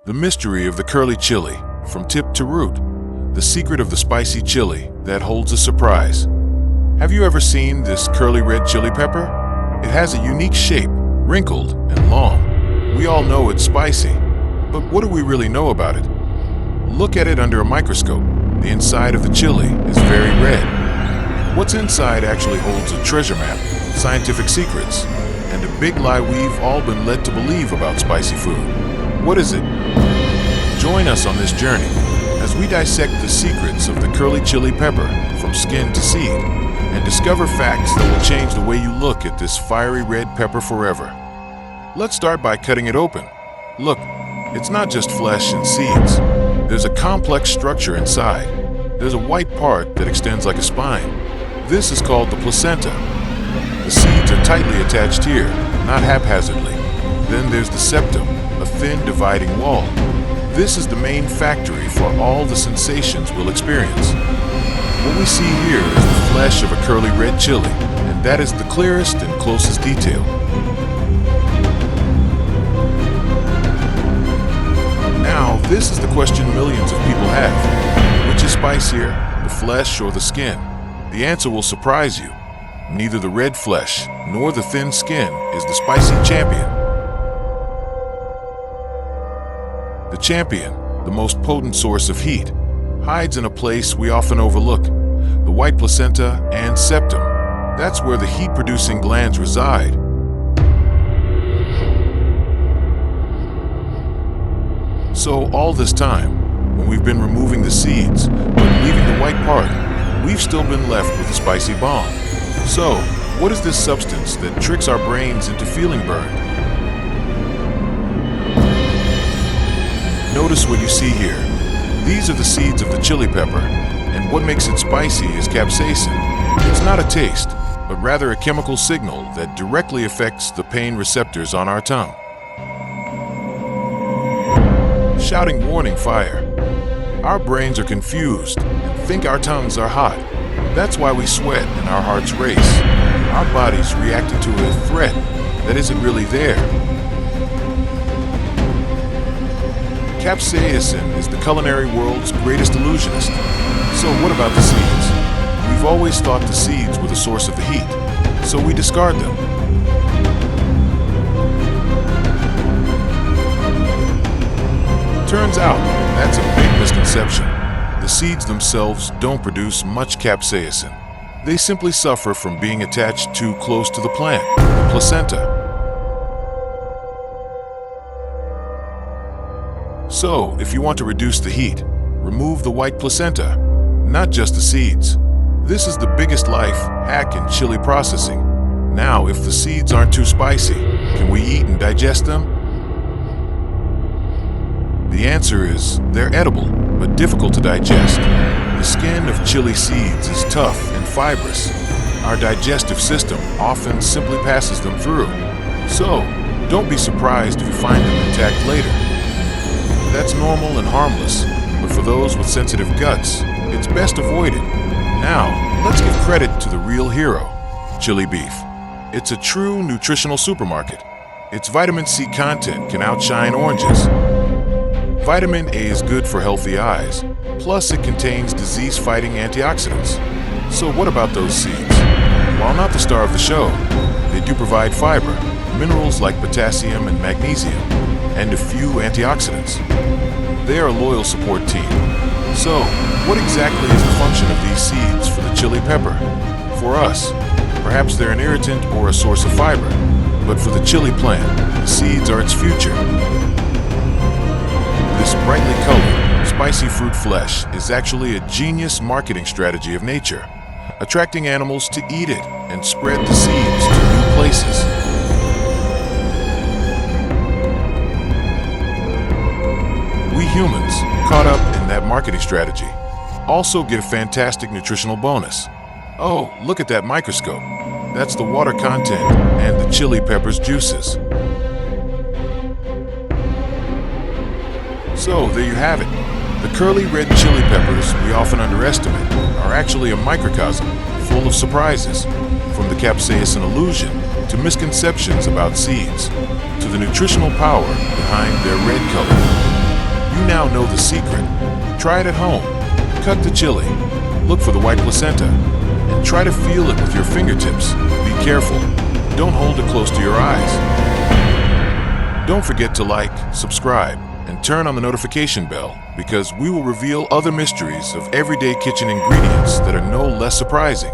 The mystery of the curly chili, from tip to root. The secret of the spicy chili that holds a surprise. Have you ever seen this curly red chili pepper? It has a unique shape, wrinkled and long. We all know it's spicy, but what do we really know about it? Look at it under a microscope. The inside of the chili is very red. What's inside actually holds a treasure map, scientific secrets, and a big lie we've all been led to believe about spicy food. What is it? Join us on this journey as we dissect the secrets of the curly chili pepper from skin to seed and discover facts that will change the way you look at this fiery red pepper forever. Let's start by cutting it open. Look, it's not just flesh and seeds. There's a complex structure inside. There's a white part that extends like a spine. This is called the placenta. The seeds are tightly attached here, not haphazardly. Then there's the septum, a thin dividing wall. This is the main factory for all the sensations we'll experience. What we see here is the flesh of a curly red chili, and that is the clearest and closest detail. Now, this is the question millions of people have. Which is spicier, the flesh or the skin? The answer will surprise you. Neither the red flesh nor the thin skin is the spicy champion. The champion, the most potent source of heat, hides in a place we often overlook, the white placenta and septum. That's where the heat-producing glands reside. So all this time, when we've been removing the seeds, but leaving the white part, we've still been left with a spicy bomb. So, what is this substance that tricks our brains into feeling burned? Notice what you see here. These are the seeds of the chili pepper, and what makes it spicy is capsaicin. It's not a taste, but rather a chemical signal that directly affects the pain receptors on our tongue. Shouting warning fire. Our brains are confused and think our tongues are hot. That's why we sweat and our hearts race. Our bodies reacting to a threat that isn't really there. Capsaicin is the culinary world's greatest illusionist. So what about the seeds? We've always thought the seeds were the source of the heat, so we discard them. Turns out, that's a big misconception. The seeds themselves don't produce much capsaicin. They simply suffer from being attached too close to the plant, the placenta. So, if you want to reduce the heat, remove the white placenta, not just the seeds. This is the biggest life hack in chili processing. Now, if the seeds aren't too spicy, can we eat and digest them? The answer is, they're edible, but difficult to digest. The skin of chili seeds is tough and fibrous. Our digestive system often simply passes them through. So, don't be surprised if you find them intact later. That's normal and harmless, but for those with sensitive guts, it's best avoided. Now, let's give credit to the real hero, chili beef. It's a true nutritional supermarket. Its vitamin C content can outshine oranges. Vitamin A is good for healthy eyes, plus it contains disease-fighting antioxidants. So what about those seeds? While not the star of the show, they do provide fiber, minerals like potassium and magnesium, and a few antioxidants. They are a loyal support team. So, what exactly is the function of these seeds for the chili pepper? For us, perhaps they're an irritant or a source of fiber, but for the chili plant, the seeds are its future. This brightly colored, spicy fruit flesh is actually a genius marketing strategy of nature, attracting animals to eat it and spread the seeds to new places. We humans, caught up in that marketing strategy, also get a fantastic nutritional bonus. Oh, look at that microscope. That's the water content and the chili pepper's juices. So, there you have it. The curly red chili peppers we often underestimate are actually a microcosm full of surprises, from the capsaicin illusion to misconceptions about seeds, to the nutritional power behind their red color. now know the secret. Try it at home. Cut the chili. Look for the white placenta. And try to feel it with your fingertips. Be careful. Don't hold it close to your eyes. Don't forget to like, subscribe, and turn on the notification bell because we will reveal other mysteries of everyday kitchen ingredients that are no less surprising.